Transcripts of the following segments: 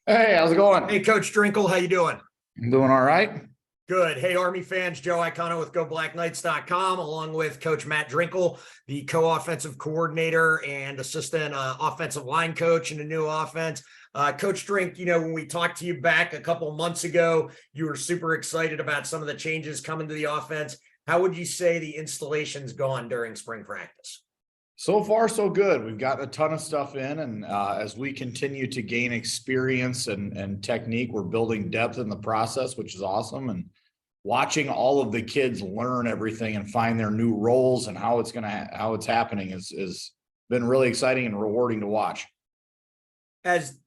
Hey, how's it going? Hey, Coach Drinkall, how you doing? I'm doing all right. Good. Hey, Army fans, Joe Icono with GoBlackKnights.com, along with Coach Matt Drinkall, the co-offensive coordinator and assistant offensive line coach in the new offense. Coach Drink, when we talked to you back a couple months ago, you were super excited about some of the changes coming to the offense. How would you say the installation's gone during spring practice? So far, so good. We've got a ton of stuff in, and as we continue to gain experience and technique, we're building depth in the process, which is awesome. And watching all of the kids learn everything and find their new roles and how it's happening is been really exciting and rewarding to watch. As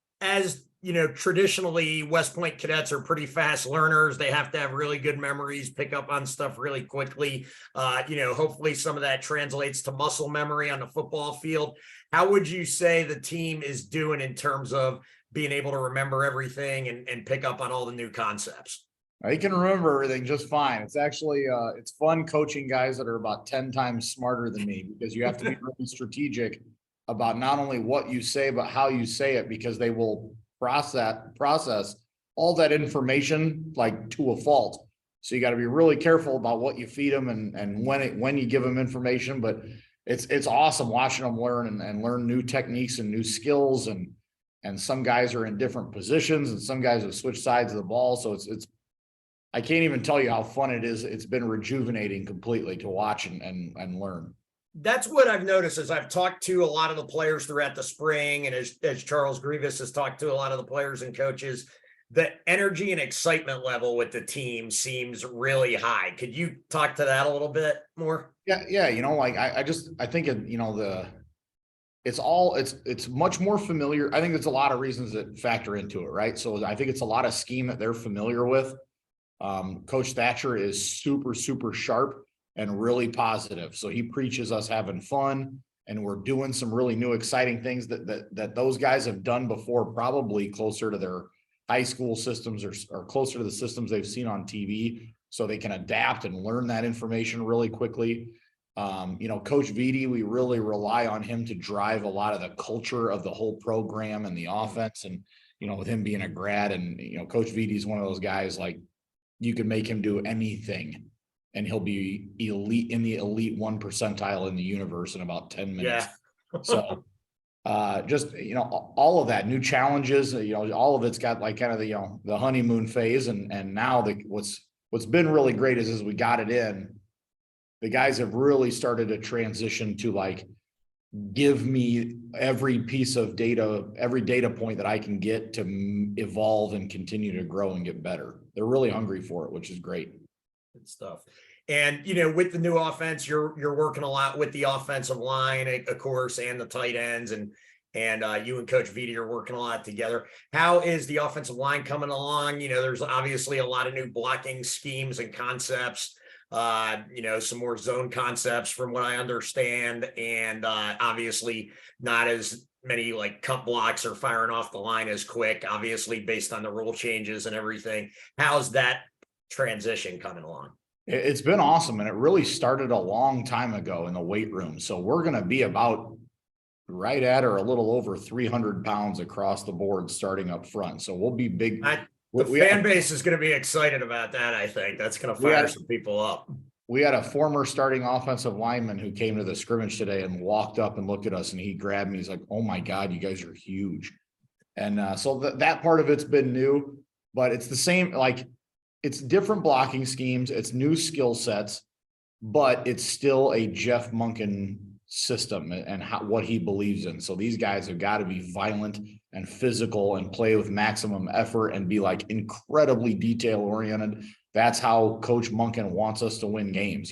traditionally West Point cadets are pretty fast learners. They have to have really good memories, pick up on stuff really quickly. Hopefully some of that translates to muscle memory on the football field. How would you say the team is doing in terms of being able to remember everything and pick up on all the new concepts? I can remember everything just fine. It's actually it's fun coaching guys that are about 10 times smarter than me, because you have to be really strategic about not only what you say, but how you say it, because they will process all that information like to a fault. So you got to be really careful about what you feed them and when you give them information. But it's awesome watching them learn and learn new techniques and new skills. And some guys are in different positions and some guys have switched sides of the ball. So it's I can't even tell you how fun it is. It's been rejuvenating completely to watch and learn. That's what I've noticed as I've talked to a lot of the players throughout the spring. And as Charles Grievous has talked to a lot of the players and coaches, the energy and excitement level with the team seems really high. Could you talk to that a little bit more? Yeah. I think it's much more familiar. I think there's a lot of reasons that factor into it, right? So I think it's a lot of scheme that they're familiar with. Coach Thatcher is super, super sharp and really positive. So he preaches us having fun, and we're doing some really new, exciting things that those guys have done before, probably closer to their high school systems or closer to the systems they've seen on TV, so they can adapt and learn that information really quickly. Coach Vitti, we really rely on him to drive a lot of the culture of the whole program and the offense. And, with him being a grad, and, Coach Vitti is one of those guys, like, you can make him do anything and he'll be elite in the elite 1 percentile in the universe in about 10 minutes. Yeah. So all of that new challenges, all of it's got like kind of the honeymoon phase. And now what's been really great is as we got it in, the guys have really started to transition to like, give me every piece of data, every data point that I can get to evolve and continue to grow and get better. They're really hungry for it, which is great. Good stuff. And, with the new offense, you're working a lot with the offensive line, of course, and the tight ends, and you and Coach Vitti are working a lot together. How is the offensive line coming along? There's obviously a lot of new blocking schemes and concepts, some more zone concepts from what I understand. And obviously not as many like cut blocks or firing off the line as quick, obviously based on the rule changes and everything. How's that transition coming along? It's been awesome. And it really started a long time ago in the weight room. So we're going to be about right at or a little over 300 pounds across the board starting up front. So we'll be big. The fan base is going to be excited about that. I think that's going to fire some people up. We had a former starting offensive lineman who came to the scrimmage today and walked up and looked at us, and he grabbed me. He's like, "Oh my God, you guys are huge." And so that part of it's been new, but it's the same, like, it's different blocking schemes. It's new skill sets, but it's still a Jeff Monken system and what he believes in. So these guys have got to be violent and physical and play with maximum effort and be like incredibly detail oriented. That's how Coach Monken wants us to win games.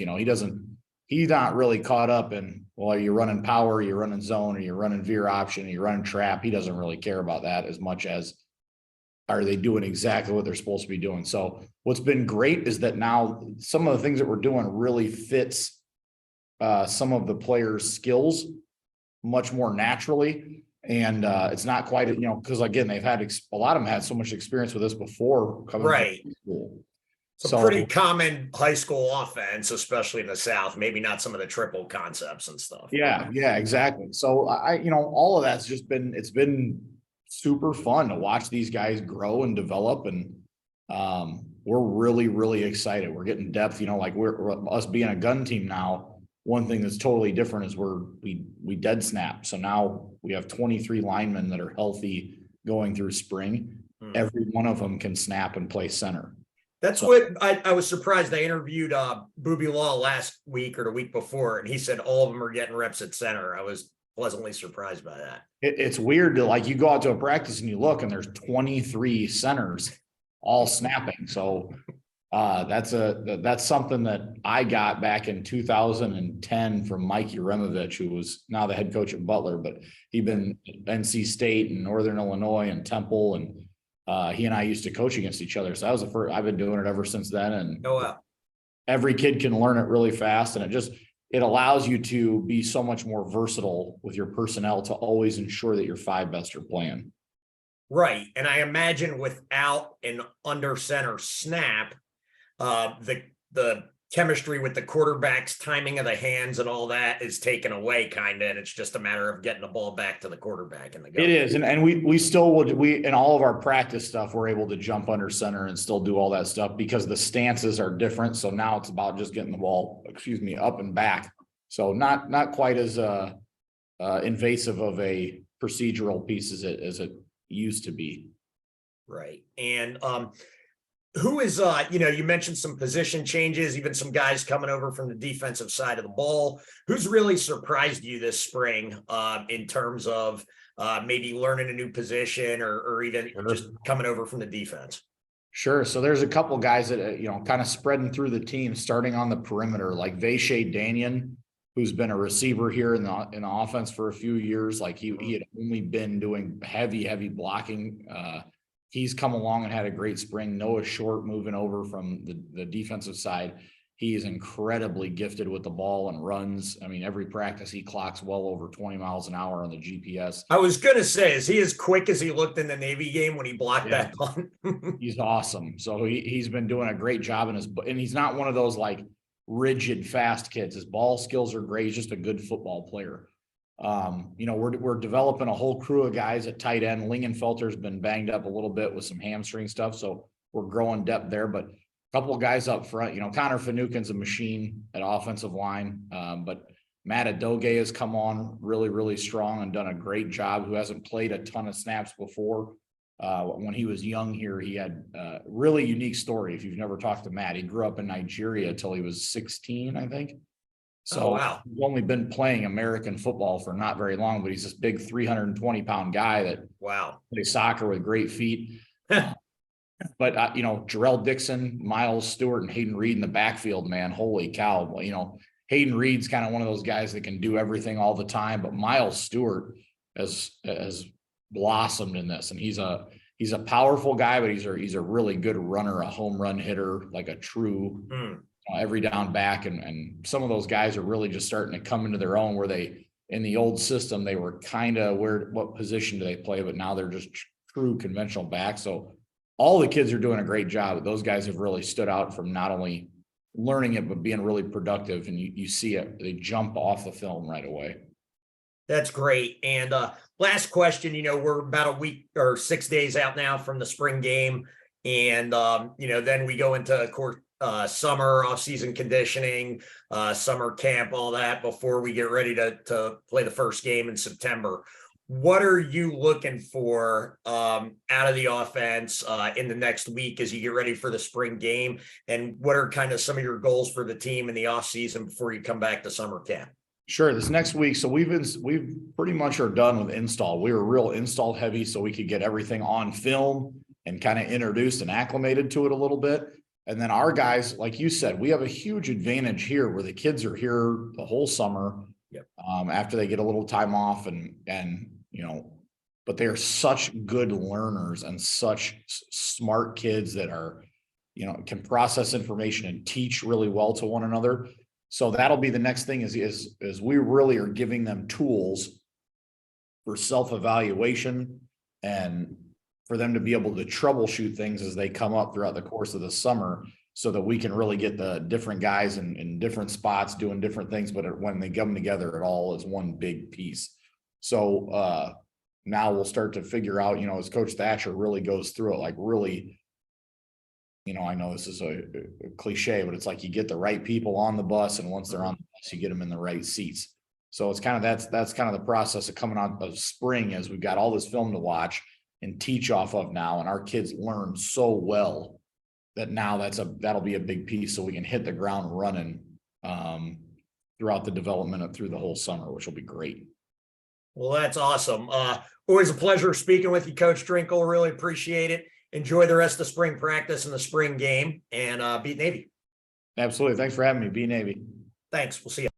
He's not really caught up in, well, are you running power, are you running zone, are you running veer option, are you running trap? He doesn't really care about that as much as, are they doing exactly what they're supposed to be doing? So what's been great is that now some of the things that we're doing really fits some of the players' skills much more naturally. And it's not quite, because again, they've had a lot of them had so much experience with this before coming right from school. It's a pretty common high school offense, especially in the South, maybe not some of the triple concepts and stuff. Yeah, exactly. So all of that's just been, it's been super fun to watch these guys grow and develop. And we're really, really excited. We're getting depth, like we're us being a gun team now. One thing that's totally different is we dead snap. So now we have 23 linemen that are healthy going through spring. Every one of them can snap and play center. That's what I was surprised. I interviewed Booby Law last week or the week before, and he said all of them are getting reps at center. I was pleasantly surprised by that. It's weird to you go out to a practice and you look and there's 23 centers all snapping. So that's something that I got back in 2010 from Mike Uremovich, who was now the head coach at Butler, but he'd been at NC State and Northern Illinois and Temple, and he and I used to coach against each other. So that was the first. I've been doing it ever since then, and every kid can learn it really fast, and it allows you to be so much more versatile with your personnel to always ensure that your five best are playing. Right. And I imagine without an under center snap, the chemistry with the quarterback's timing of the hands and all that is taken away kind of, and it's just a matter of getting the ball back to the quarterback in the gun. It is. And we still would, in all of our practice stuff, we're able to jump under center and still do all that stuff because the stances are different. So now it's about just getting the ball, up and back. So not quite as invasive of a procedural piece as it used to be. Right. And who is you mentioned some position changes, even some guys coming over from the defensive side of the ball. Who's really surprised you this spring in terms of maybe learning a new position or even just coming over from the defense? Sure. So there's a couple guys that kind of spreading through the team, starting on the perimeter, like Vache Danian, who's been a receiver here in the offense for a few years. Like he had only been doing heavy blocking. He's come along and had a great spring. Noah Short moving over from the defensive side. He is incredibly gifted with the ball and runs. I mean, every practice he clocks well over 20 miles an hour on the GPS. I was going to say, is he as quick as he looked in the Navy game when he blocked that punt? He's awesome. So he's been doing a great job and he's not one of those rigid, fast kids. His ball skills are great. He's just a good football player. We're developing a whole crew of guys at tight end. Lingenfelter's been banged up a little bit with some hamstring stuff, so we're growing depth there. But a couple of guys up front, Connor Finucane's a machine at offensive line, but Matt Adoge has come on really, really strong and done a great job. Who hasn't played a ton of snaps before. When he was young here, he had a really unique story. If you've never talked to Matt, he grew up in Nigeria until he was 16, I think. So he's only been playing American football for not very long, but he's this big 320-pound guy that plays soccer with great feet. But Jarrell Dixon, Miles Stewart, and Hayden Reed in the backfield, man, holy cow. Hayden Reed's kind of one of those guys that can do everything all the time, but Miles Stewart has blossomed in this, and he's a powerful guy, but he's a really good runner, a home run hitter, like a true every down back, and some of those guys are really just starting to come into their own, where they, in the old system, they were kind of what position do they play, but now they're just true conventional backs. So all the kids are doing a great job. Those guys have really stood out from not only learning it, but being really productive, and you see it, they jump off the film right away. That's great. And last question, we're about a week or 6 days out now from the spring game. And, then we go into, of course, summer off-season conditioning, summer camp, all that before we get ready to play the first game in September. What are you looking for out of the offense in the next week as you get ready for the spring game? And what are kind of some of your goals for the team in the off-season before you come back to summer camp? Sure. This next week. So we've pretty much are done with install. We were real install heavy so we could get everything on film and kind of introduced and acclimated to it a little bit. And then our guys, like you said, we have a huge advantage here where the kids are here the whole summer. Yep. After they get a little time off and but they are such good learners and such smart kids that are, can process information and teach really well to one another. So that'll be the next thing is we really are giving them tools for self-evaluation and for them to be able to troubleshoot things as they come up throughout the course of the summer, so that we can really get the different guys in different spots doing different things, but when they come together, it all is one big piece. So now we'll start to figure out, as Coach Thatcher really goes through it, like really, I know this is a cliche, but it's like you get the right people on the bus, and once they're on the bus, you get them in the right seats. So it's kind of, that's kind of the process of coming out of spring, as we've got all this film to watch and teach off of now. And our kids learn so well that now that'll be a big piece, so we can hit the ground running throughout the development and through the whole summer, which will be great. Well, that's awesome. Always a pleasure speaking with you, Coach Drinkall. Really appreciate it. Enjoy the rest of spring practice and the spring game, and beat Navy. Absolutely. Thanks for having me. Be Navy. Thanks. We'll see you.